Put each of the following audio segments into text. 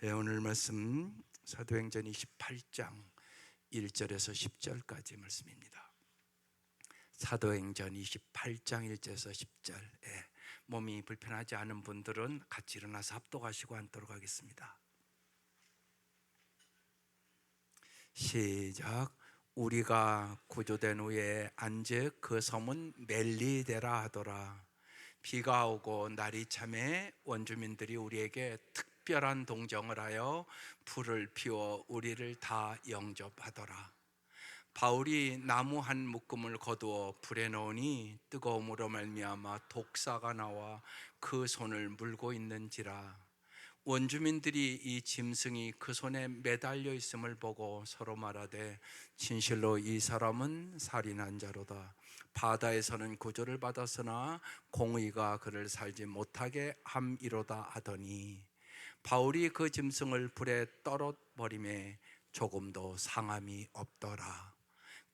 오늘 말씀 사도행전 28장 1절에서 10절까지 말씀입니다. 사도행전 28장 1절에서 10절. 몸이 불편하지 않은 분들은 같이 일어나서 합독하시고 앉도록 하겠습니다. 시작. 우리가 구조된 후에 안즉 그 섬은 멜리데라 하더라. 비가 오고 날이 참해 원주민들이 우리에게 특별한 동정을 하여 불을 피워 우리를 다 영접하더라. 바울이 나무 한 묶음을 거두어 불에 넣으니 뜨거움으로 말미암아 독사가 나와 그 손을 물고 있는지라. 원주민들이 이 짐승이 그 손에 매달려 있음을 보고 서로 말하되 진실로 이 사람은 살인한 자로다. 바다에서는 구조를 받았으나 공의가 그를 살지 못하게 함이로다 하더니 바울이 그 짐승을 불에 떨어버리매 조금도 상함이 없더라.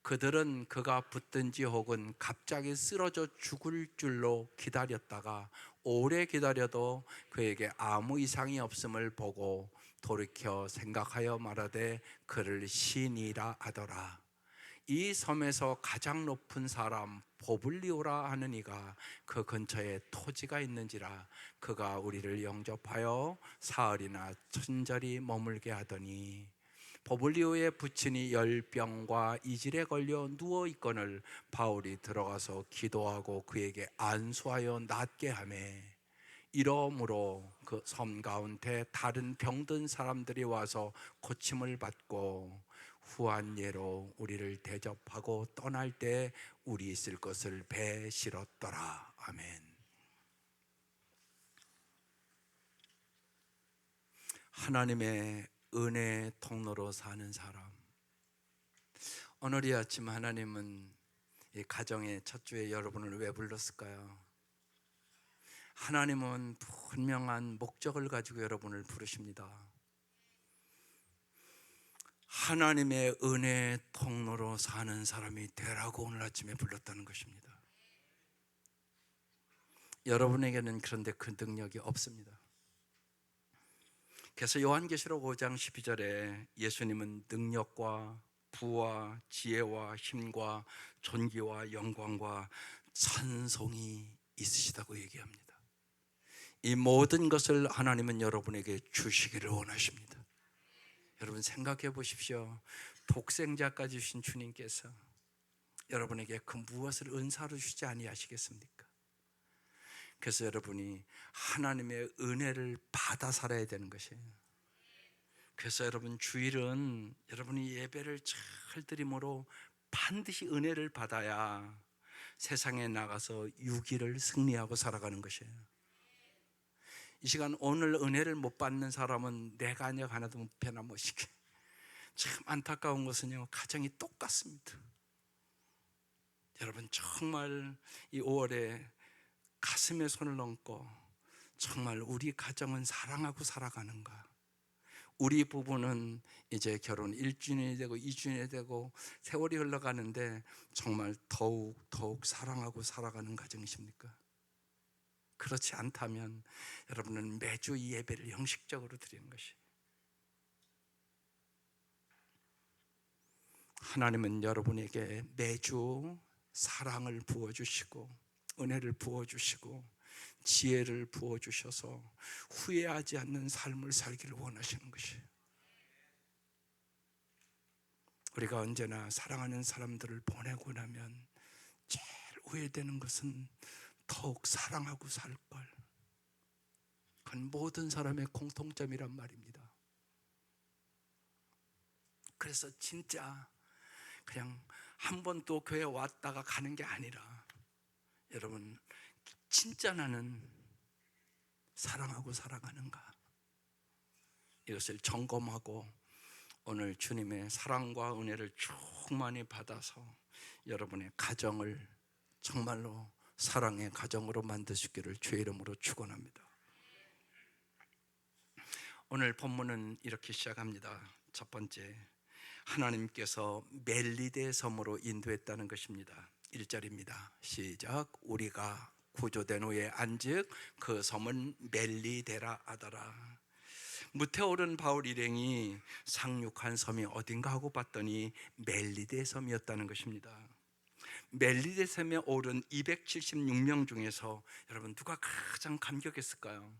그들은 그가 붙든지 혹은 갑자기 쓰러져 죽을 줄로 기다렸다가 오래 기다려도 그에게 아무 이상이 없음을 보고 돌이켜 생각하여 말하되 그를 신이라 하더라. 이 섬에서 가장 높은 사람 보블리오라 하는 이가 그 근처에 토지가 있는지라 그가 우리를 영접하여 사흘이나 천절이 머물게 하더니 보블리오의 부친이 열병과 이질에 걸려 누워 있거늘 바울이 들어가서 기도하고 그에게 안수하여 낫게 하매 이러므로 그 섬 가운데 다른 병든 사람들이 와서 고침을 받고 후한 예로 우리를 대접하고 떠날 때 우리 있을 것을 배에 실었더라. 아멘. 하나님의 은혜의 통로로 사는 사람. 오늘 이 아침 하나님은 이 가정의 첫 주에 여러분을 왜 불렀을까요? 하나님은 분명한 목적을 가지고 여러분을 부르십니다. 하나님의 은혜의 통로로 사는 사람이 되라고 오늘 아침에 불렀다는 것입니다. 여러분에게는 그런데 그 능력이 없습니다. 그래서 요한계시록 5장 12절에 예수님은 능력과 부와 지혜와 힘과 존귀와 영광과 찬송이 있으시다고 얘기합니다. 이 모든 것을 하나님은 여러분에게 주시기를 원하십니다. 여러분 생각해 보십시오. 독생자까지 주신 주님께서 여러분에게 그 무엇을 은사로 주지 아니하시겠습니까? 그래서 여러분이 하나님의 은혜를 받아 살아야 되는 것이에요. 그래서 여러분 주일은 여러분이 예배를 잘 드림으로 반드시 은혜를 받아야 세상에 나가서 유기를 승리하고 살아가는 것이에요. 이 시간 오늘 은혜를 못 받는 사람은 내 가녀 하나도 못 변화못시게. 참 안타까운 것은요, 가정이 똑같습니다. 여러분 정말 이 5월에 가슴에 손을 얹고 정말 우리 가정은 사랑하고 살아가는가? 우리 부부는 이제 결혼 1주년이 되고 2주년이 되고 세월이 흘러가는데 정말 더욱 사랑하고 살아가는 가정이십니까? 그렇지 않다면 여러분은 매주 이 예배를 형식적으로 드리는 것이. 하나님은 여러분에게 매주 사랑을 부어주시고 은혜를 부어주시고 지혜를 부어주셔서 후회하지 않는 삶을 살기를 원하시는 것이에요. 우리가 언제나 사랑하는 사람들을 보내고 나면 제일 후회되는 것은 더욱 사랑하고 살걸. 그건 모든 사람의 공통점이란 말입니다. 그래서 진짜 그냥 한 번 또 교회 왔다가 가는 게 아니라 여러분 진짜 나는 사랑하고 살아가는가, 이것을 점검하고 오늘 주님의 사랑과 은혜를 충만히 받아서 여러분의 가정을 정말로 사랑의 가정으로 만드시기를 주의 이름으로 축원합니다. 오늘 본문은 이렇게 시작합니다. 첫 번째, 하나님께서 멜리데 섬으로 인도했다는 것입니다. 1절입니다. 시작. 우리가 구조된 후에 안즉 그 섬은 멜리데라 하더라. 무태오른 바울 일행이 상륙한 섬이 어딘가 하고 봤더니 멜리데 섬이었다는 것입니다. 멜리데 섬에 오른 276명 중에서 여러분 누가 가장 감격했을까요?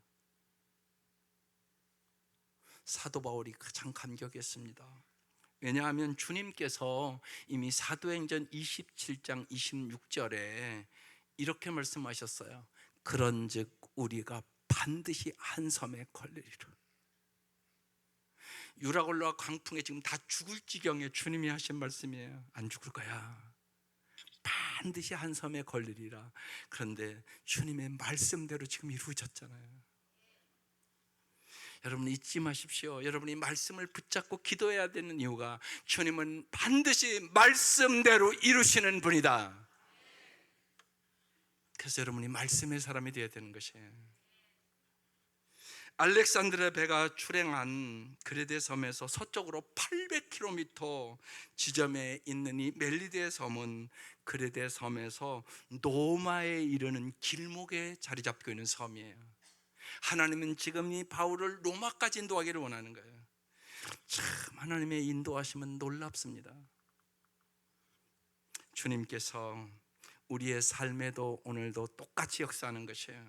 사도 바울이 가장 감격했습니다. 왜냐하면 주님께서 이미 사도행전 27장 26절에 이렇게 말씀하셨어요. 그런즉 우리가 반드시 한 섬에 걸리리라. 유라굴로와 광풍에 지금 다 죽을 지경에 주님이 하신 말씀이에요. 안 죽을 거야. 반드시 한 섬에 걸리리라. 그런데 주님의 말씀대로 지금 이루어졌잖아요. 여러분 잊지 마십시오. 여러분이 말씀을 붙잡고 기도해야 되는 이유가 주님은 반드시 말씀대로 이루시는 분이다. 그래서 여러분이 말씀의 사람이 되어야 되는 것이에요. 알렉산드르 배가 출행한 그레데 섬에서 서쪽으로 800km 지점에 있는 이 멜리데 섬은 그레데 섬에서 노마에 이르는 길목에 자리 잡고 있는 섬이에요. 하나님은 지금 이 바울을 로마까지 인도하기를 원하는 거예요. 참 하나님의 인도하심은 놀랍습니다. 주님께서 우리의 삶에도 오늘도 똑같이 역사하는 것이에요.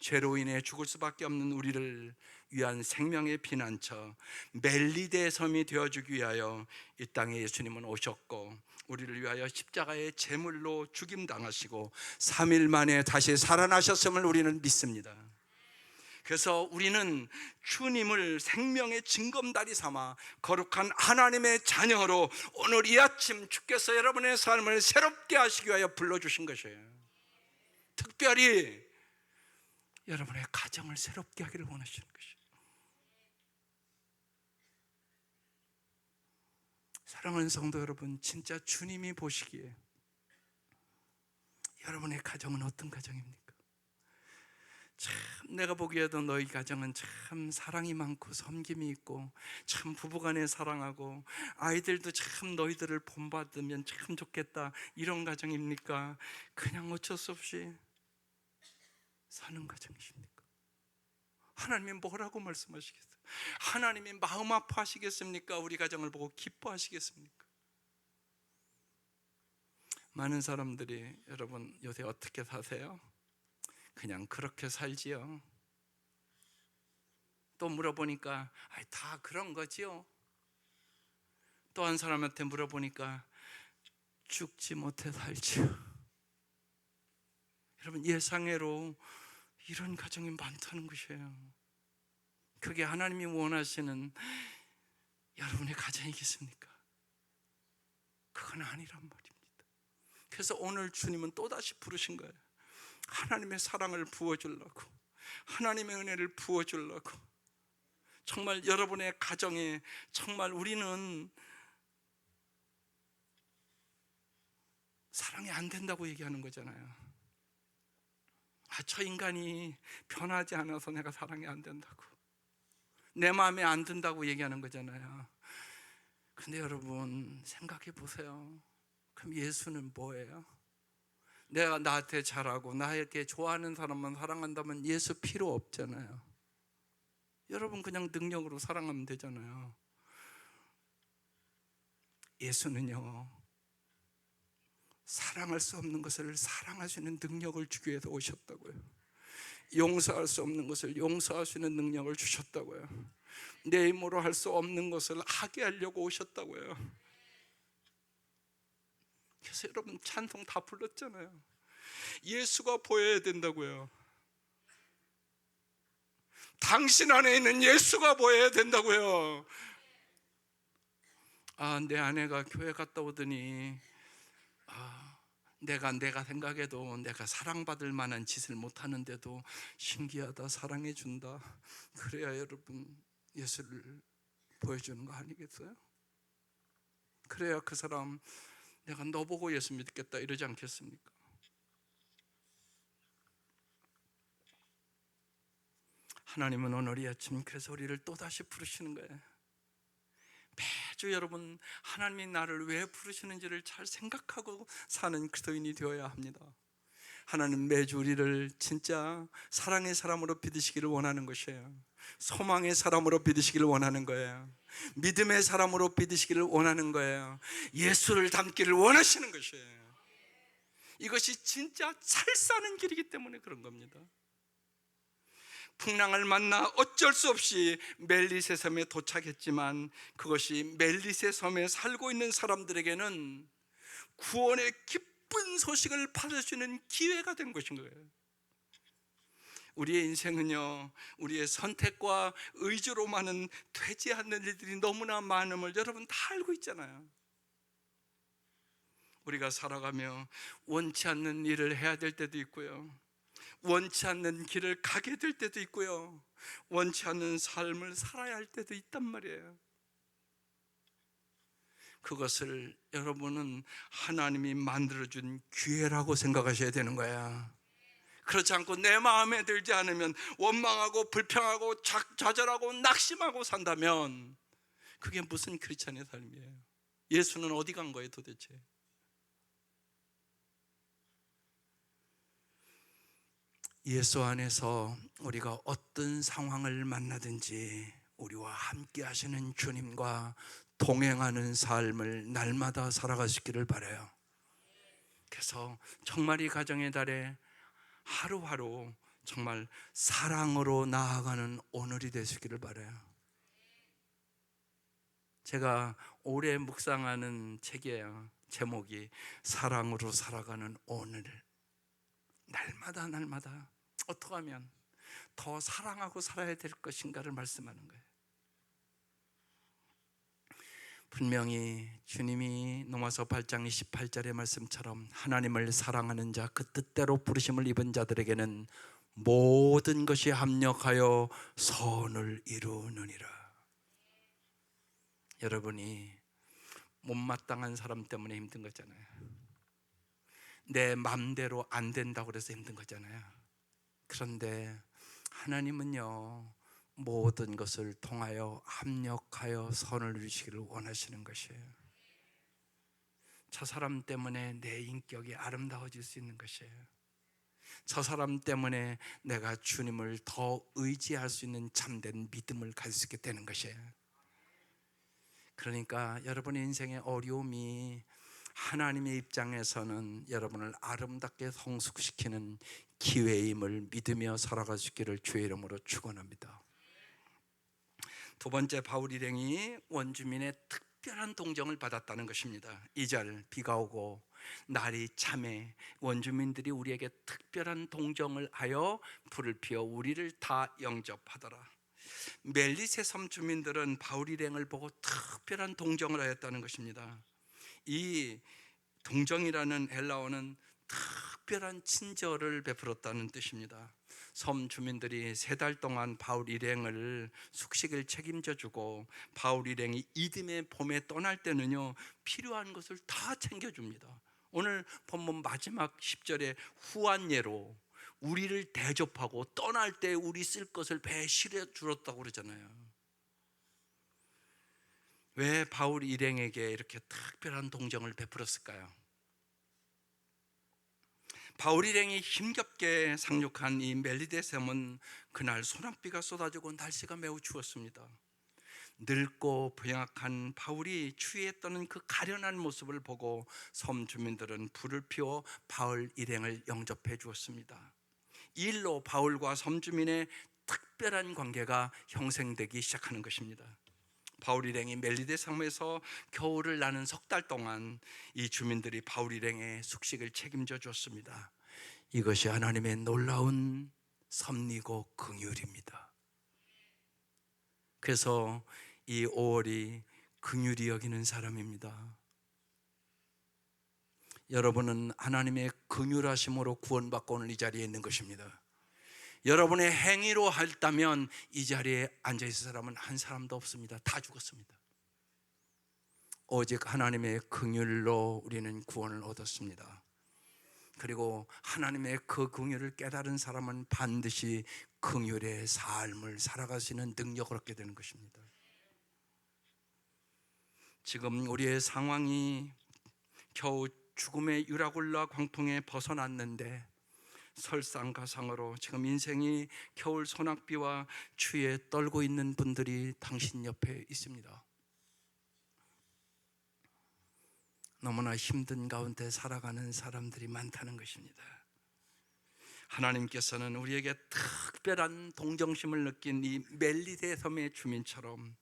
죄로 인해 죽을 수밖에 없는 우리를 위한 생명의 피난처 멜리데 섬이 되어주기 위하여 이 땅에 예수님은 오셨고 우리를 위하여 십자가의 제물로 죽임당하시고 3일 만에 다시 살아나셨음을 우리는 믿습니다. 그래서 우리는 주님을 생명의 징검다리 삼아 거룩한 하나님의 자녀로 오늘 이 아침 주께서 여러분의 삶을 새롭게 하시기 위하여 불러주신 것이에요. 특별히 여러분의 가정을 새롭게 하기를 원하시는 것이에요. 사랑하는 성도 여러분, 진짜 주님이 보시기에 여러분의 가정은 어떤 가정입니까? 참 내가 보기에도 너희 가정은 참 사랑이 많고 섬김이 있고 참 부부간에 사랑하고 아이들도 참 너희들을 본받으면 참 좋겠다 이런 가정입니까? 그냥 어쩔 수 없이 사는 가정이십니까? 하나님이 뭐라고 말씀하시겠어요? 하나님이 마음 아파하시겠습니까? 우리 가정을 보고 기뻐하시겠습니까? 많은 사람들이 여러분 요새 어떻게 사세요? 그냥 그렇게 살지요. 또 물어보니까 다 그런 거지요. 또 한 사람한테 물어보니까 죽지 못해 살지요. 여러분 예상외로 이런 가정이 많다는 것이에요. 그게 하나님이 원하시는 여러분의 가정이겠습니까? 그건 아니란 말입니다. 그래서 오늘 주님은 또다시 부르신 거예요. 하나님의 사랑을 부어주려고, 하나님의 은혜를 부어주려고. 정말 여러분의 가정에 정말 우리는 사랑이 안 된다고 얘기하는 거잖아요. 저 인간이 변하지 않아서 내가 사랑이 안 된다고, 내 마음에 안 든다고 얘기하는 거잖아요. 근데 여러분 생각해 보세요. 그럼 예수는 뭐예요? 내가 나한테 잘하고 나에게 좋아하는 사람만 사랑한다면 예수 필요 없잖아요. 여러분 그냥 능력으로 사랑하면 되잖아요. 예수는요 사랑할 수 없는 것을 사랑할 수 있는 능력을 주기 위해서 오셨다고요. 용서할 수 없는 것을 용서할 수 있는 능력을 주셨다고요. 내 힘으로 할 수 없는 것을 하게 하려고 오셨다고요. 그래서 여러분 찬송 다 불렀잖아요. 예수가 보여야 된다고요. 당신 안에 있는 예수가 보여야 된다고요. 내 아내가 교회 갔다 오더니 내가 생각해도 내가 사랑받을 만한 짓을 못하는데도 신기하다, 사랑해준다. 그래야 여러분 예수를 보여주는 거 아니겠어요? 그래야 그 사람 내가 너 보고 예수 믿겠다 이러지 않겠습니까? 하나님은 오늘 이 아침 그래서 우리를 또다시 부르시는 거예요. 매주 여러분 하나님이 나를 왜 부르시는지를 잘 생각하고 사는 그리스도인이 되어야 합니다. 하나님 매주 우리를 진짜 사랑의 사람으로 빚으시기를 원하는 것이에요. 소망의 사람으로 빚으시기를 원하는 거예요. 믿음의 사람으로 빚으시기를 원하는 거예요. 예수를 닮기를 원하시는 것이에요. 이것이 진짜 잘 사는 길이기 때문에 그런 겁니다. 풍랑을 만나 어쩔 수 없이 멜리세 섬에 도착했지만 그것이 멜리세 섬에 살고 있는 사람들에게는 구원의 기쁜 소식을 받을 수 있는 기회가 된 것인 거예요. 우리의 인생은요, 우리의 선택과 의지로만은 되지 않는 일들이 너무나 많음을 여러분 다 알고 있잖아요. 우리가 살아가며 원치 않는 일을 해야 될 때도 있고요, 원치 않는 길을 가게 될 때도 있고요, 원치 않는 삶을 살아야 할 때도 있단 말이에요. 그것을 여러분은 하나님이 만들어준 기회라고 생각하셔야 되는 거야. 그렇지 않고 내 마음에 들지 않으면 원망하고 불평하고 좌절하고 낙심하고 산다면 그게 무슨 크리스찬의 삶이에요? 예수는 어디 간 거예요 도대체? 예수 안에서 우리가 어떤 상황을 만나든지 우리와 함께 하시는 주님과 동행하는 삶을 날마다 살아가시기를 바라요. 그래서 정말 이 가정의 달에 하루하루 정말 사랑으로 나아가는 오늘이 되시기를 바라요. 제가 오래 묵상하는 책이에요. 제목이 사랑으로 살아가는 오늘. 날마다 어떻게 하면 더 사랑하고 살아야 될 것인가를 말씀하는 거예요. 분명히 주님이 로마서 8장 28절의 말씀처럼 하나님을 사랑하는 자, 그 뜻대로 부르심을 입은 자들에게는 모든 것이 합력하여 선을 이루느니라. 여러분이 못마땅한 사람 때문에 힘든 거잖아요. 내 맘대로 안 된다고 그래서 힘든 거잖아요. 그런데 하나님은요, 모든 것을 통하여 합력하여 선을 이루시기를 원하시는 것이에요. 저 사람 때문에 내 인격이 아름다워질 수 있는 것이에요. 저 사람 때문에 내가 주님을 더 의지할 수 있는 참된 믿음을 가질 수 있게 되는 것이에요. 그러니까 여러분의 인생의 어려움이 하나님의 입장에서는 여러분을 아름답게 성숙시키는 기회임을 믿으며 살아갈 수 있기를 주의 이름으로 축원합니다. 두 번째, 바울 일행이 원주민의 특별한 동정을 받았다는 것입니다. 2절, 비가 오고 날이 참해 원주민들이 우리에게 특별한 동정을 하여 불을 피워 우리를 다 영접하더라. 멜리세 섬 주민들은 바울 일행을 보고 특별한 동정을 하였다는 것입니다. 이 동정이라는 헬라어는 특별한 친절을 베풀었다는 뜻입니다. 섬 주민들이 3달 동안 바울 일행을 숙식을 책임져 주고 바울 일행이 이듬해 봄에 떠날 때는요, 필요한 것을 다 챙겨줍니다. 오늘 본문 마지막 10절에 후한 예로 우리를 대접하고 떠날 때 우리 쓸 것을 배에 실어 주었다고 그러잖아요. 왜 바울 일행에게 이렇게 특별한 동정을 베풀었을까요? 바울 일행이 힘겹게 상륙한 이 멜리데 섬은 그날 소낙비가 쏟아지고 날씨가 매우 추웠습니다. 늙고 부양한 바울이 추위에 떠는 그 가련한 모습을 보고 섬 주민들은 불을 피워 바울 일행을 영접해 주었습니다. 이 일로 바울과 섬 주민의 특별한 관계가 형성되기 시작하는 것입니다. 바울 일행이 멜리데 섬에서 겨울을 나는 3달 동안 이 주민들이 바울 일행의 숙식을 책임져 줬습니다. 이것이 하나님의 놀라운 섭리고 긍휼입니다. 그래서 이 5월이 긍휼히 여기는 사람입니다. 여러분은 하나님의 긍휼하심으로 구원받고 오늘 이 자리에 있는 것입니다. 여러분의 행위로 했다면 이 자리에 앉아있을 사람은 한 사람도 없습니다. 다 죽었습니다. 오직 하나님의 긍휼로 우리는 구원을 얻었습니다. 그리고 하나님의 그 긍휼을 깨달은 사람은 반드시 긍휼의 삶을 살아갈 수 있는 능력을 얻게 되는 것입니다. 지금 우리의 상황이 겨우 죽음의 유라굴라 광풍에 벗어났는데 설상가상으로 지금 인생이 겨울 소낙비와 추위에 떨고 있는 분들이 당신 옆에 있습니다. 너무나 힘든 가운데 살아가는 사람들이 많다는 것입니다. 하나님께서는 우리에게 특별한 동정심을 느낀 이 멜리데 섬의 주민처럼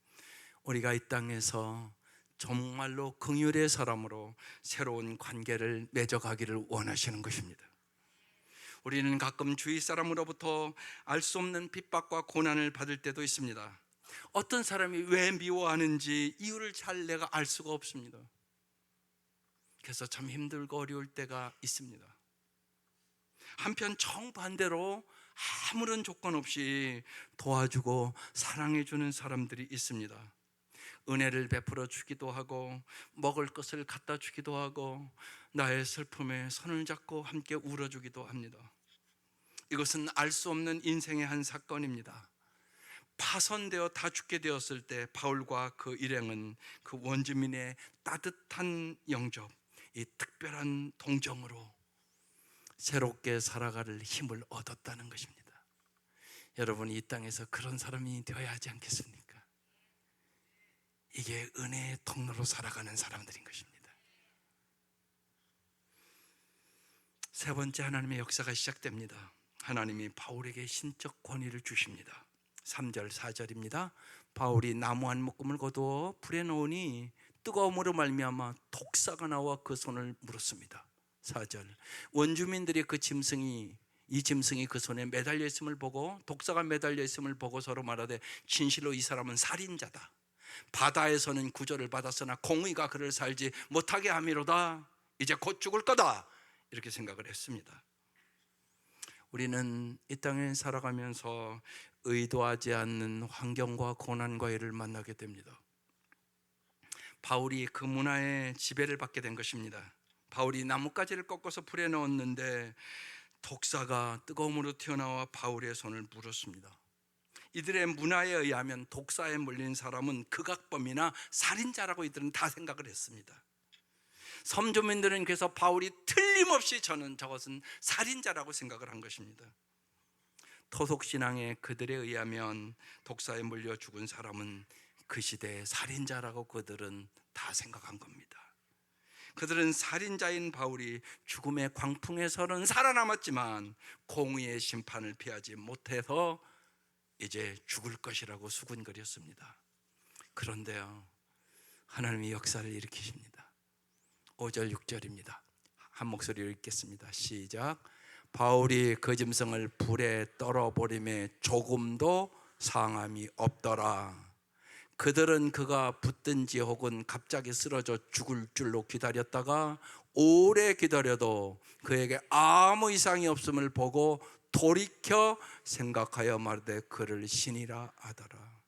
우리가 이 땅에서 정말로 긍휼의 사람으로 새로운 관계를 맺어가기를 원하시는 것입니다. 우리는 가끔 주위 사람으로부터 알 수 없는 핍박과 고난을 받을 때도 있습니다. 어떤 사람이 왜 미워하는지 이유를 잘 내가 알 수가 없습니다. 그래서 참 힘들고 어려울 때가 있습니다. 한편 정반대로 아무런 조건 없이 도와주고 사랑해주는 사람들이 있습니다. 은혜를 베풀어 주기도 하고 먹을 것을 갖다 주기도 하고 나의 슬픔에 손을 잡고 함께 울어주기도 합니다. 이것은 알 수 없는 인생의 한 사건입니다. 파손되어 다 죽게 되었을 때 바울과 그 일행은 그 원주민의 따뜻한 영접, 이 특별한 동정으로 새롭게 살아갈 힘을 얻었다는 것입니다. 여러분, 이 땅에서 그런 사람이 되어야 하지 않겠습니까? 이게 은혜의 통로로 살아가는 사람들인 것입니다. 세 번째, 하나님의 역사가 시작됩니다. 하나님이 바울에게 신적 권위를 주십니다. 3절 4절입니다. 바울이 나무 한 묶음을 거두어 불에 넣으니 뜨거움으로 말미암아 독사가 나와 그 손을 물었습니다. 4절, 원주민들이 이 짐승이 그 손에 매달려 있음을 보고, 독사가 매달려 있음을 보고 서로 말하되 진실로 이 사람은 살인자다. 바다에서는 구조를 받았으나 공의가 그를 살지 못하게 함이로다. 이제 곧 죽을 거다. 이렇게 생각을 했습니다. 우리는 이 땅에 살아가면서 의도하지 않는 환경과 고난과 일을 만나게 됩니다. 바울이 그 문화의 지배를 받게 된 것입니다. 바울이 나뭇가지를 꺾어서 불에 넣었는데 독사가 뜨거움으로 튀어나와 바울의 손을 물었습니다. 이들의 문화에 의하면 독사에 물린 사람은 극악범이나 살인자라고 이들은 다 생각을 했습니다. 섬주민들은 그래서 바울이 틀림없이 저것은 살인자라고 생각을 한 것입니다. 토속신앙의 그들에 의하면 독사에 물려 죽은 사람은 그 시대의 살인자라고 그들은 다 생각한 겁니다. 그들은 살인자인 바울이 죽음의 광풍에서는 살아남았지만 공의의 심판을 피하지 못해서 이제 죽을 것이라고 수군거렸습니다. 그런데요, 하나님이 역사를 일으키십니다. 5절 6절입니다. 한 목소리로 읽겠습니다. 시작. 바울이 그 짐승을 불에 떨어버림에 조금도 상함이 없더라. 그들은 그가 붙든지 혹은 갑자기 쓰러져 죽을 줄로 기다렸다가 오래 기다려도 그에게 아무 이상이 없음을 보고 돌이켜 생각하여 말하되 그를 신이라 하더라.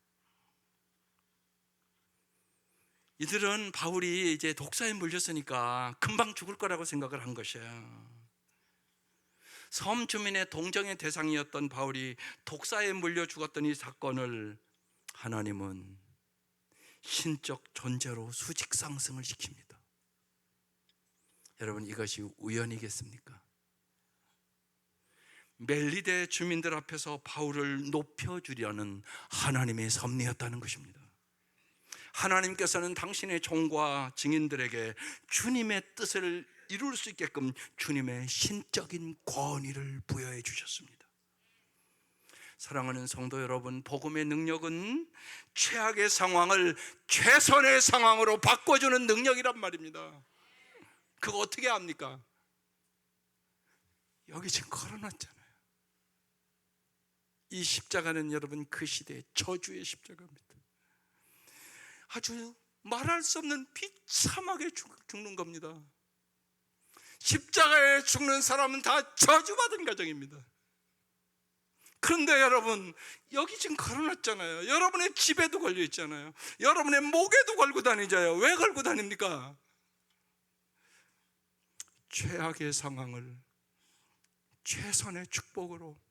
이들은 바울이 이제 독사에 물렸으니까 금방 죽을 거라고 생각을 한 것이에요. 섬 주민의 동정의 대상이었던 바울이 독사에 물려 죽었던 이 사건을 하나님은 신적 존재로 수직 상승을 시킵니다. 여러분, 이것이 우연이겠습니까? 멜리데 주민들 앞에서 바울을 높여주려는 하나님의 섭리였다는 것입니다. 하나님께서는 당신의 종과 증인들에게 주님의 뜻을 이룰 수 있게끔 주님의 신적인 권위를 부여해 주셨습니다. 사랑하는 성도 여러분, 복음의 능력은 최악의 상황을 최선의 상황으로 바꿔주는 능력이란 말입니다. 그거 어떻게 합니까? 여기 지금 걸어놨잖아요. 이 십자가는 여러분 그 시대의 저주의 십자가입니다. 아주 말할 수 없는 비참하게 죽는 겁니다. 십자가에 죽는 사람은 다 저주받은 가정입니다. 그런데 여러분, 여기 지금 걸어놨잖아요. 여러분의 집에도 걸려 있잖아요. 여러분의 목에도 걸고 다니잖아요. 왜 걸고 다닙니까? 최악의 상황을 최선의 축복으로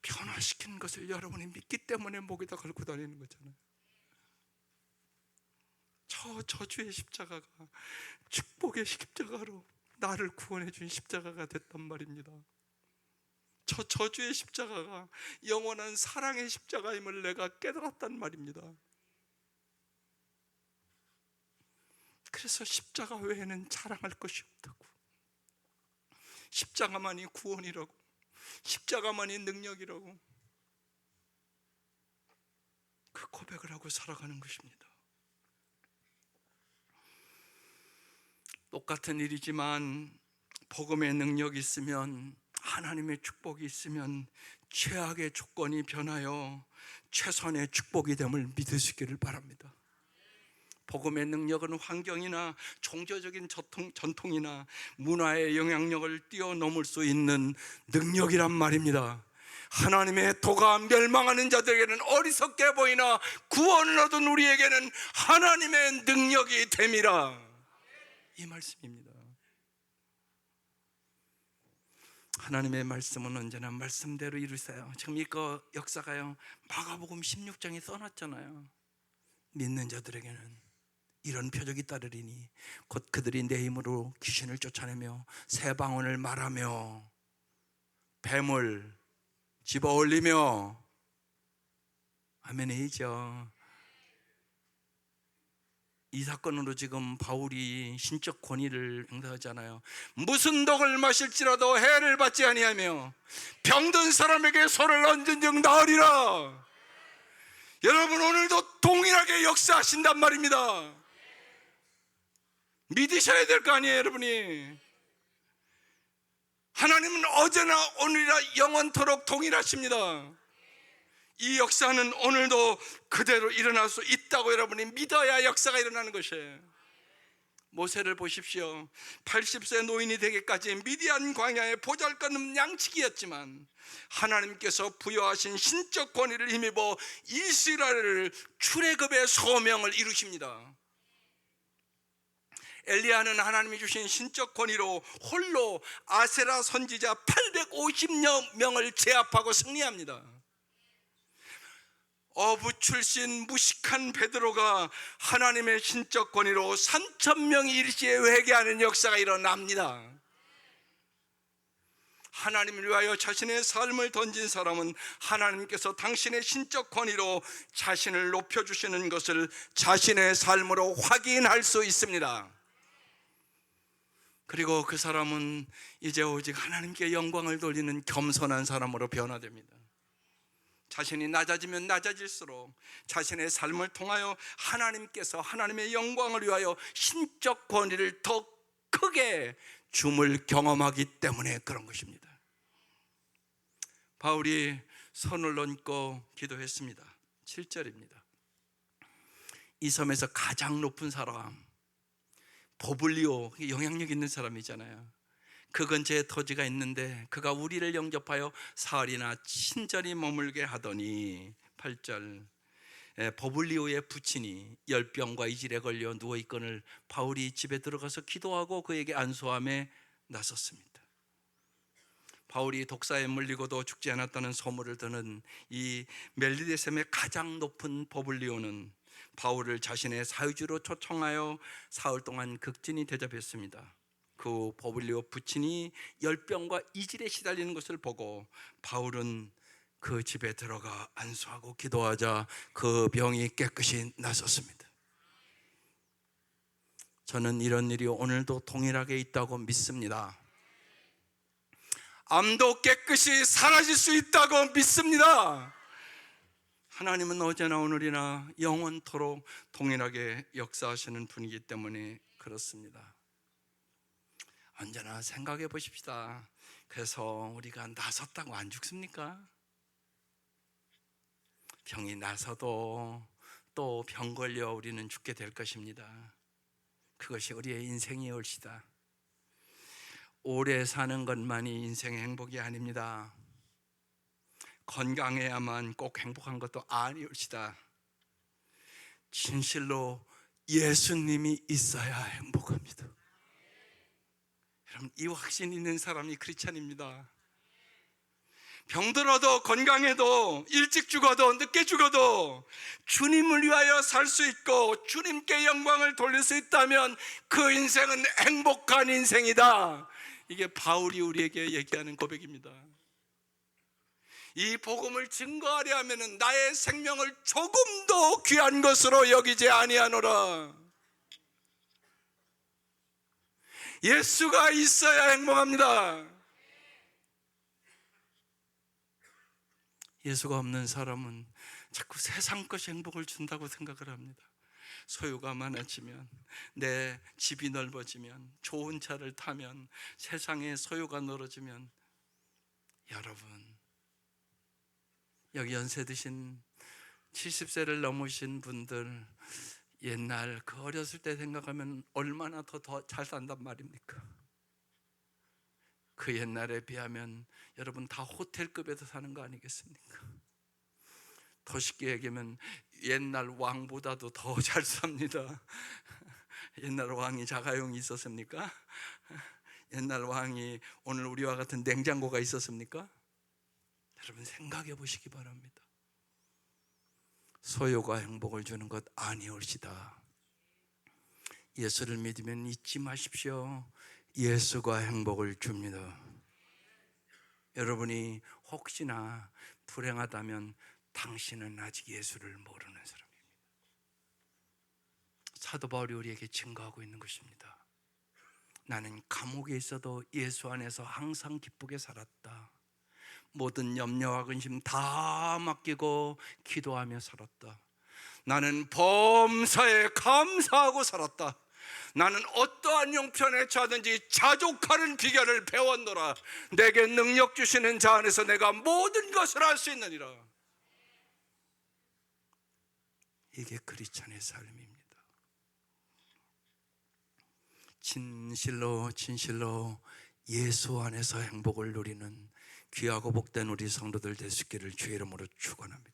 변화시키는 것을 여러분이 믿기 때문에 목에다 걸고 다니는 거잖아요. 저 저주의 십자가가 축복의 십자가로 나를 구원해 준 십자가가 됐단 말입니다. 저 저주의 십자가가 영원한 사랑의 십자가임을 내가 깨달았단 말입니다. 그래서 십자가 외에는 자랑할 것이 없다고. 십자가만이 구원이라고, 십자가만이 능력이라고, 그 고백을 하고 살아가는 것입니다. 똑같은 일이지만 복음의 능력이 있으면, 하나님의 축복이 있으면 최악의 조건이 변하여 최선의 축복이 됨을 믿으시기를 바랍니다. 복음의 능력은 환경이나 종교적인 전통이나 문화의 영향력을 뛰어넘을 수 있는 능력이란 말입니다. 하나님의 도가 멸망하는 자들에게는 어리석게 보이나 구원을 얻은 우리에게는 하나님의 능력이 됨이라, 이 말씀입니다. 하나님의 말씀은 언제나 말씀대로 이루세요. 지금 이거 역사가요, 마가복음 16장에 써놨잖아요. 믿는 자들에게는 이런 표적이 따르리니 곧 그들이 내 힘으로 귀신을 쫓아내며 새 방언을 말하며 뱀을 집어 올리며, 아멘이죠. 이 사건으로 지금 바울이 신적 권위를 행사하잖아요. 무슨 독을 마실지라도 해를 받지 아니하며 병든 사람에게 손을 얹은 즉 나으리라. 여러분, 오늘도 동일하게 역사하신단 말입니다. 믿으셔야 될 거 아니에요, 여러분이. 하나님은 어제나 오늘이라 영원토록 동일하십니다. 이 역사는 오늘도 그대로 일어날 수 있다고 여러분이 믿어야 역사가 일어나는 것이에요. 모세를 보십시오. 80세 노인이 되기까지 미디안 광야의 보잘것없는 양치기였지만 하나님께서 부여하신 신적 권위를 힘입어 이스라엘을 출애굽의 소명을 이루십니다. 엘리야는 하나님이 주신 신적 권위로 홀로 아세라 선지자 850여 명을 제압하고 승리합니다. 어부 출신 무식한 베드로가 하나님의 신적 권위로 3,000명이 일시에 회개하는 역사가 일어납니다. 하나님을 위하여 자신의 삶을 던진 사람은 하나님께서 당신의 신적 권위로 자신을 높여주시는 것을 자신의 삶으로 확인할 수 있습니다. 그리고 그 사람은 이제 오직 하나님께 영광을 돌리는 겸손한 사람으로 변화됩니다. 자신이 낮아지면 낮아질수록 자신의 삶을 통하여 하나님께서 하나님의 영광을 위하여 신적 권위를 더 크게 줌을 경험하기 때문에 그런 것입니다. 바울이 손을 얹고 기도했습니다. 7절입니다. 이 섬에서 가장 높은 사람 보블리오, 영향력 있는 사람이잖아요. 그 근처에 토지가 있는데 그가 우리를 영접하여 사흘이나 친절히 머물게 하더니, 8절, 보블리오의 부친이 열병과 이질에 걸려 누워있거늘 바울이 집에 들어가서 기도하고 그에게 안수함에 나섰습니다. 바울이 독사에 물리고도 죽지 않았다는 소문을 듣는 이 멜리데셈의 가장 높은 보블리오는 바울을 자신의 사유지로 초청하여 사흘 동안 극진히 대접했습니다. 그 보블리오 부친이 열병과 이질에 시달리는 것을 보고 바울은 그 집에 들어가 안수하고 기도하자 그 병이 깨끗이 나섰습니다. 저는 이런 일이 오늘도 동일하게 있다고 믿습니다. 암도 깨끗이 사라질 수 있다고 믿습니다. 하나님은 어제나 오늘이나 영원토록 동일하게 역사하시는 분이기 때문에 그렇습니다. 언제나 생각해 보십시다. 그래서 우리가 나섰다고 안 죽습니까? 병이 나서도 또 병 걸려 우리는 죽게 될 것입니다. 그것이 우리의 인생이 옳시다. 오래 사는 것만이 인생의 행복이 아닙니다. 건강해야만 꼭 행복한 것도 아니올시다. 진실로 예수님이 있어야 행복합니다. 여러분, 이 확신 있는 사람이 크리스찬입니다. 병들어도 건강해도 일찍 죽어도 늦게 죽어도 주님을 위하여 살 수 있고 주님께 영광을 돌릴 수 있다면 그 인생은 행복한 인생이다. 이게 바울이 우리에게 얘기하는 고백입니다. 이 복음을 증거하려 하면은 나의 생명을 조금도 귀한 것으로 여기지 아니하노라. 예수가 있어야 행복합니다. 예수가 없는 사람은 자꾸 세상 것이 행복을 준다고 생각을 합니다. 소유가 많아지면, 내 집이 넓어지면, 좋은 차를 타면, 세상에 소유가 늘어지면, 여러분, 여기 연세 드신 70세를 넘으신 분들, 옛날 그 어렸을 때 생각하면 얼마나 더 잘 산단 말입니까? 그 옛날에 비하면 여러분 다 호텔급에서 사는 거 아니겠습니까? 더 쉽게 얘기하면 옛날 왕보다도 더 잘 삽니다. 옛날 왕이 자가용이 있었습니까? 옛날 왕이 오늘 우리와 같은 냉장고가 있었습니까? 여러분 생각해 보시기 바랍니다. 소유가 행복을 주는 것 아니올시다. 예수를 믿으면 잊지 마십시오. 예수가 행복을 줍니다. 여러분이 혹시나 불행하다면 당신은 아직 예수를 모르는 사람입니다. 사도 바울이 우리에게 증거하고 있는 것입니다. 나는 감옥에 있어도 예수 안에서 항상 기쁘게 살았다. 모든 염려와 근심 다 맡기고 기도하며 살았다. 나는 범사에 감사하고 살았다. 나는 어떠한 형편에 처하든지 자족하는 비결을 배웠노라. 내게 능력 주시는 자 안에서 내가 모든 것을 할 수 있느니라. 이게 크리스찬의 삶입니다. 진실로 예수 안에서 행복을 누리는 귀하고 복된 우리 성도들 될 수 있기를 주의 이름으로 축원합니다.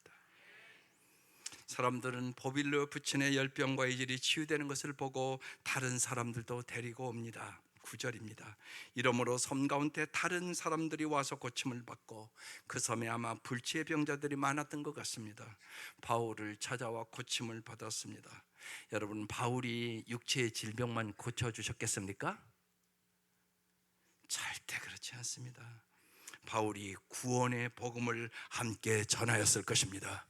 사람들은 보빌로 부친의 열병과 이질이 치유되는 것을 보고 다른 사람들도 데리고 옵니다. 9절입니다. 이러므로 섬 가운데 다른 사람들이 와서 고침을 받고 그 섬에 아마 불치의 병자들이 많았던 것 같습니다. 바울을 찾아와 고침을 받았습니다. 여러분, 바울이 육체의 질병만 고쳐주셨겠습니까? 절대 그렇지 않습니다. 바울이 구원의 복음을 함께 전하였을 것입니다.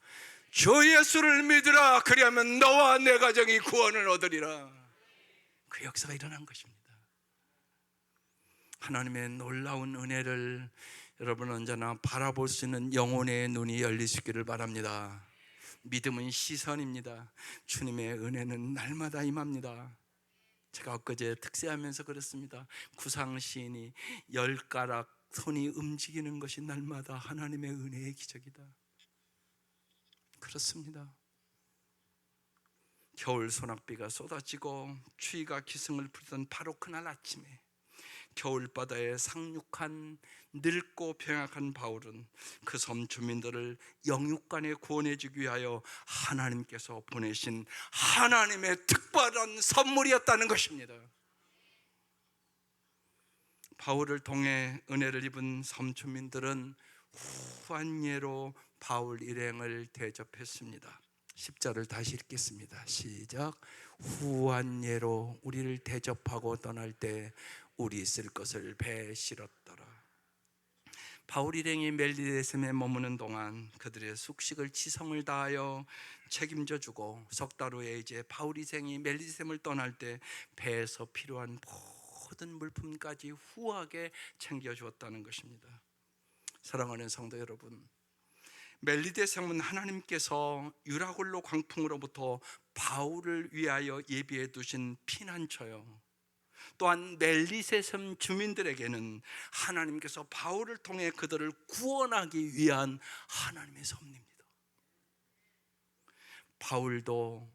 주 예수를 믿으라. 그리하면 너와 내 가정이 구원을 얻으리라. 그 역사가 일어난 것입니다. 하나님의 놀라운 은혜를 여러분 언제나 바라볼 수 있는 영혼의 눈이 열리시기를 바랍니다. 믿음은 시선입니다. 주님의 은혜는 날마다 임합니다. 제가 엊그제 특세하면서 그랬습니다. 구상 시인이 10가락 손이 움직이는 것이 날마다 하나님의 은혜의 기적이다. 그렇습니다. 겨울 소낙비가 쏟아지고 추위가 기승을 부리던 바로 그날 아침에 겨울바다에 상륙한 늙고 병약한 바울은 그 섬 주민들을 영육간에 구원해주기 위하여 하나님께서 보내신 하나님의 특별한 선물이었다는 것입니다. 바울을 통해 은혜를 입은 섬 주민들은 후한 예로 바울 일행을 대접했습니다. 10절을 다시 읽겠습니다. 시작. 후한 예로 우리를 대접하고 떠날 때 우리 있을 것을 배에 실었더라. 바울 일행이 멜리데셈에 머무는 동안 그들의 숙식을 지성을 다하여 책임져 주고 석 달 후에 이제 바울 일행이 멜리데셈을 떠날 때 배에서 필요한 모든 물품까지 후하게 챙겨 주었다는 것입니다. 사랑하는 성도 여러분, 멜리데셈은 하나님께서 유라굴로 광풍으로부터 바울을 위하여 예비해 두신 피난처요, 또한 멜리데셈 주민들에게는 하나님께서 바울을 통해 그들을 구원하기 위한 하나님의 섭리입니다. 바울도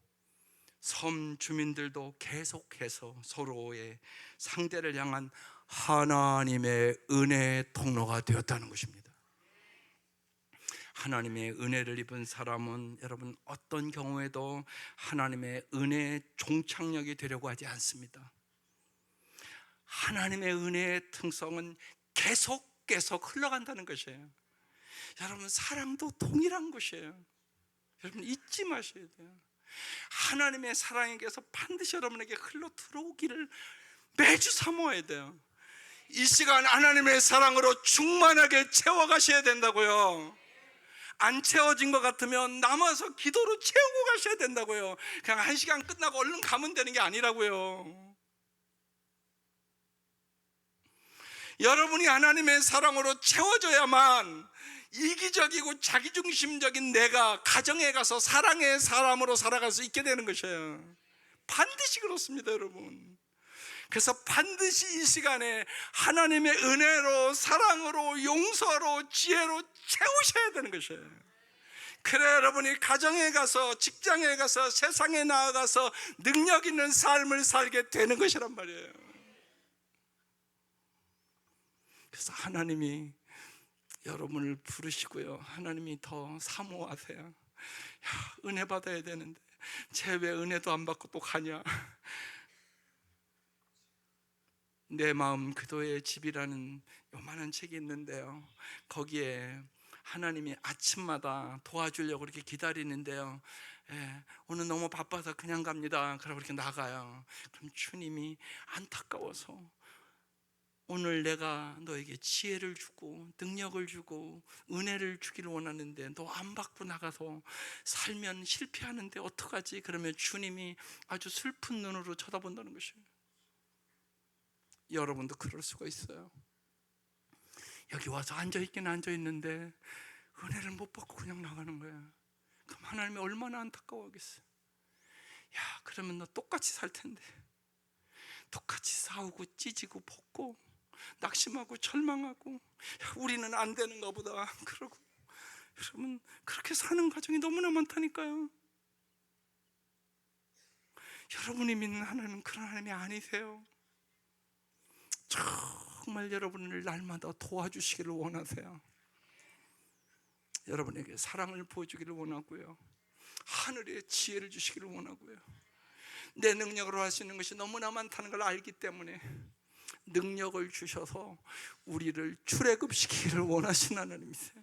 섬 주민들도 계속해서 서로의 상대를 향한 하나님의 은혜의 통로가 되었다는 것입니다. 하나님의 은혜를 입은 사람은 여러분 어떤 경우에도 하나님의 은혜의 종착역이 되려고 하지 않습니다. 하나님의 은혜의 특성은 계속 흘러간다는 것이에요. 여러분, 사랑도 동일한 것이에요. 여러분 잊지 마셔야 돼요. 하나님의 사랑에게서 반드시 여러분에게 흘러 들어오기를 매주 사모해야 돼요. 이 시간 하나님의 사랑으로 충만하게 채워가셔야 된다고요. 안 채워진 것 같으면 남아서 기도로 채우고 가셔야 된다고요. 그냥 1시간 끝나고 얼른 가면 되는 게 아니라고요. 여러분이 하나님의 사랑으로 채워져야만 이기적이고 자기중심적인 내가 가정에 가서 사랑의 사람으로 살아갈 수 있게 되는 것이에요. 반드시 그렇습니다, 여러분. 그래서 반드시 이 시간에 하나님의 은혜로, 사랑으로, 용서로, 지혜로 채우셔야 되는 것이에요. 그래 여러분이 가정에 가서, 직장에 가서, 세상에 나아가서 능력 있는 삶을 살게 되는 것이란 말이에요. 그래서 하나님이 여러분을 부르시고요, 하나님이 더 사모하세요. 야, 은혜 받아야 되는데 쟤 왜 은혜도 안 받고 또 가냐. 내 마음 그도의 집이라는 요만한 책이 있는데요, 거기에 하나님이 아침마다 도와주려고 그렇게 기다리는데요, 오늘 너무 바빠서 그냥 갑니다. 그러고 이렇게 나가요. 그럼 주님이 안타까워서 오늘 내가 너에게 지혜를 주고 능력을 주고 은혜를 주기를 원하는데 너 안 받고 나가서 살면 실패하는데 어떡하지? 그러면 주님이 아주 슬픈 눈으로 쳐다본다는 것이에요. 여러분도 그럴 수가 있어요. 여기 와서 앉아있긴 앉아있는데 은혜를 못 받고 그냥 나가는 거야. 그럼 하나님이 얼마나 안타까워하겠어요. 야, 그러면 너 똑같이 살 텐데, 똑같이 싸우고 찢고 벗고 낙심하고 절망하고, 야, 우리는 안 되는가 보다 그러고. 여러분, 그렇게 사는 가정이 너무나 많다니까요. 여러분이 믿는 하나님은 그런 하나님이 아니세요. 정말 여러분을 날마다 도와주시기를 원하세요. 여러분에게 사랑을 보여주기를 원하고요, 하늘의 지혜를 주시기를 원하고요, 내 능력으로 할 수 있는 것이 너무나 많다는 걸 알기 때문에 능력을 주셔서 우리를 출애굽시키기를 원하시는 하나님이세요.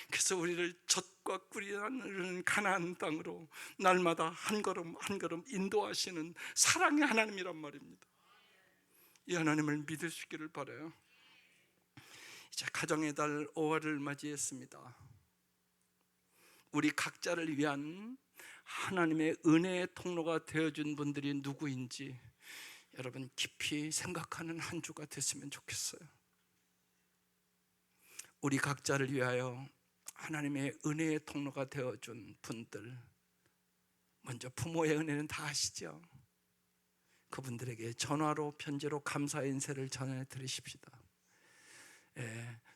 그래서 우리를 젖과 꿀이 흐르는 가나안 땅으로 날마다 한 걸음 한 걸음 인도하시는 사랑의 하나님이란 말입니다. 이 하나님을 믿을 수 있기를 바라요. 이제 가정의 달 5월을 맞이했습니다. 우리 각자를 위한 하나님의 은혜의 통로가 되어준 분들이 누구인지 여러분 깊이 생각하는 한 주가 됐으면 좋겠어요. 우리 각자를 위하여 하나님의 은혜의 통로가 되어준 분들, 먼저 부모의 은혜는 다 아시죠? 그분들에게 전화로 편지로 감사의 인사를 전해드리십시다.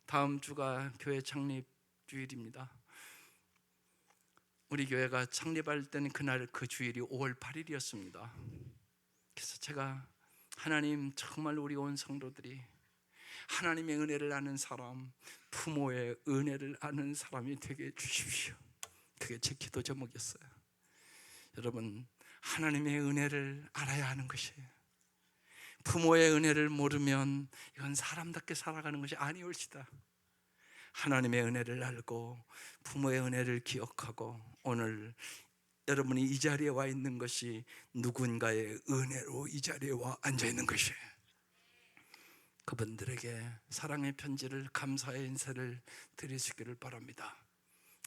다음 주가 교회 창립 주일입니다. 우리 교회가 창립할 때는 그날 그 주일이 5월 8일이었습니다. 그래서 제가 하나님, 정말 우리 온 성도들이 하나님의 은혜를 아는 사람, 부모의 은혜를 아는 사람이 되게 해주십시오. 그게 제 기도 제목이었어요. 여러분, 하나님의 은혜를 알아야 하는 것이에요. 부모의 은혜를 모르면 이건 사람답게 살아가는 것이 아니올시다. 하나님의 은혜를 알고 부모의 은혜를 기억하고 오늘 여러분이 이 자리에 와 있는 것이 누군가의 은혜로 이 자리에 와 앉아 있는 것이에요. 그분들에게 사랑의 편지를, 감사의 인사를 드리시기를 바랍니다.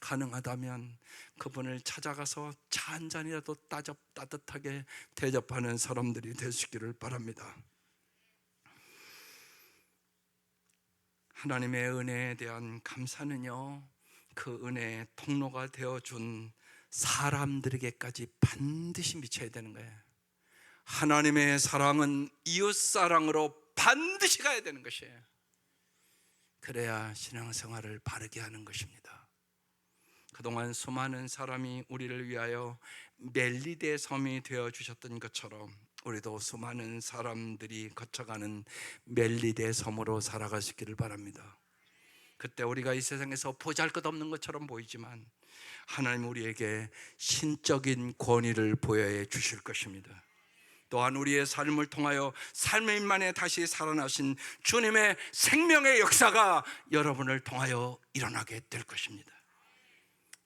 가능하다면 그분을 찾아가서 차 한 잔이라도 따뜻하게 대접하는 사람들이 되시기를 바랍니다. 하나님의 은혜에 대한 감사는요, 그 은혜의 통로가 되어준 사람들에게까지 반드시 미쳐야 되는 거예요. 하나님의 사랑은 이웃사랑으로 반드시 가야 되는 것이에요. 그래야 신앙생활을 바르게 하는 것입니다. 그동안 수많은 사람이 우리를 위하여 멜리데 섬이 되어주셨던 것처럼 우리도 수많은 사람들이 거쳐가는 멜리데 섬으로 살아가시기를 바랍니다. 그때 우리가 이 세상에서 보잘것없는 것처럼 보이지만 하나님 우리에게 신적인 권위를 보여해 주실 것입니다. 또한 우리의 삶을 통하여 삶의 만에 다시 살아나신 주님의 생명의 역사가 여러분을 통하여 일어나게 될 것입니다.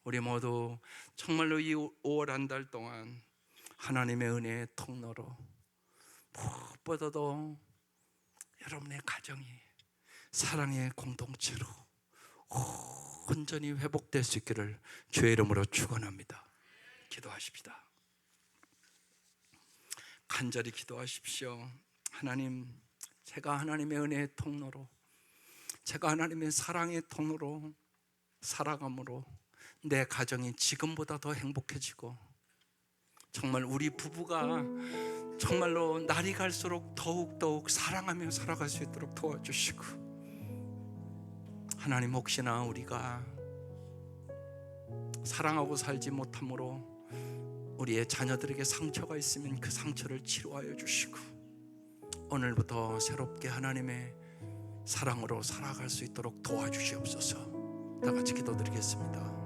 우리 모두 정말로 이 5월 한 달 동안 하나님의 은혜의 통로로, 무엇보다도 여러분의 가정이 사랑의 공동체로 온전히 회복될 수 있기를 주의 이름으로 축원합니다. 기도하십시다. 간절히 기도하십시오. 하나님, 제가 하나님의 은혜의 통로로, 제가 하나님의 사랑의 통로로 살아감으로 내 가정이 지금보다 더 행복해지고, 정말 우리 부부가 정말로 날이 갈수록 더욱더욱 사랑하며 살아갈 수 있도록 도와주시고, 하나님, 혹시나 우리가 사랑하고 살지 못함으로 우리의 자녀들에게 상처가 있으면 그 상처를 치료하여 주시고, 오늘부터 새롭게 하나님의 사랑으로 살아갈 수 있도록 도와주시옵소서. 다 같이 기도드리겠습니다.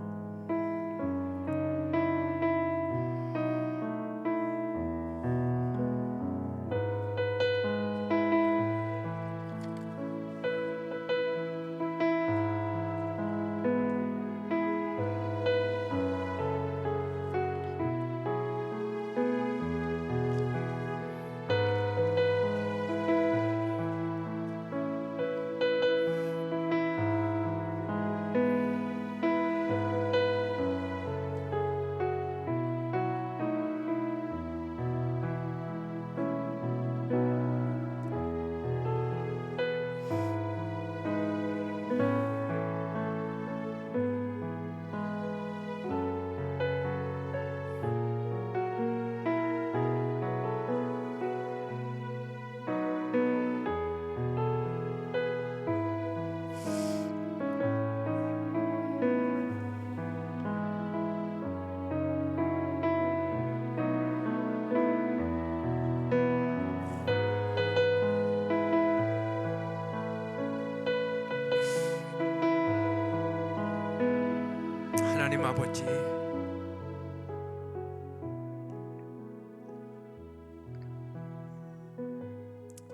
하나님 아버지,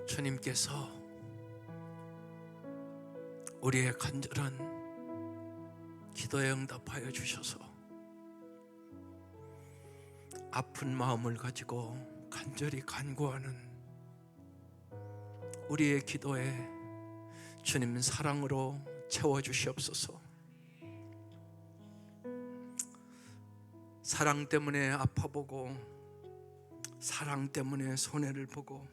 주님께서 우리의 간절한 기도에 응답하여 주셔서 아픈 마음을 가지고 간절히 간구하는 우리의 기도에 주님 사랑으로 채워주시옵소서. 사랑 때문에 아파보고, 사랑 때문에 손해를 보고,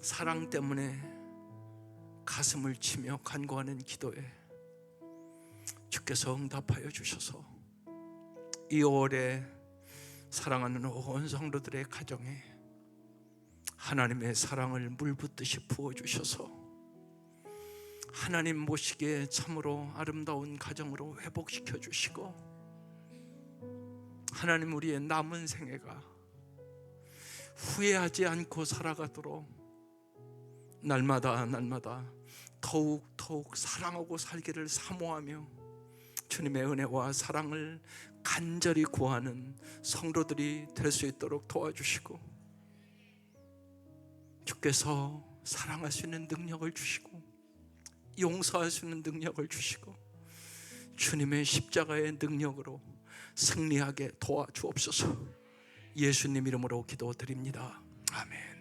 사랑 때문에 가슴을 치며 간구하는 기도에 주께서 응답하여 주셔서 이 5월에 사랑하는 온 성도들의 가정에 하나님의 사랑을 물붓듯이 부어주셔서 하나님 보시기에 참으로 아름다운 가정으로 회복시켜 주시고, 하나님, 우리의 남은 생애가 후회하지 않고 살아가도록 날마다 더욱 사랑하고 살기를 사모하며 주님의 은혜와 사랑을 간절히 구하는 성도들이 될 수 있도록 도와주시고, 주께서 사랑할 수 있는 능력을 주시고 용서할 수 있는 능력을 주시고 주님의 십자가의 능력으로 승리하게 도와주옵소서. 예수님 이름으로 기도드립니다. 아멘.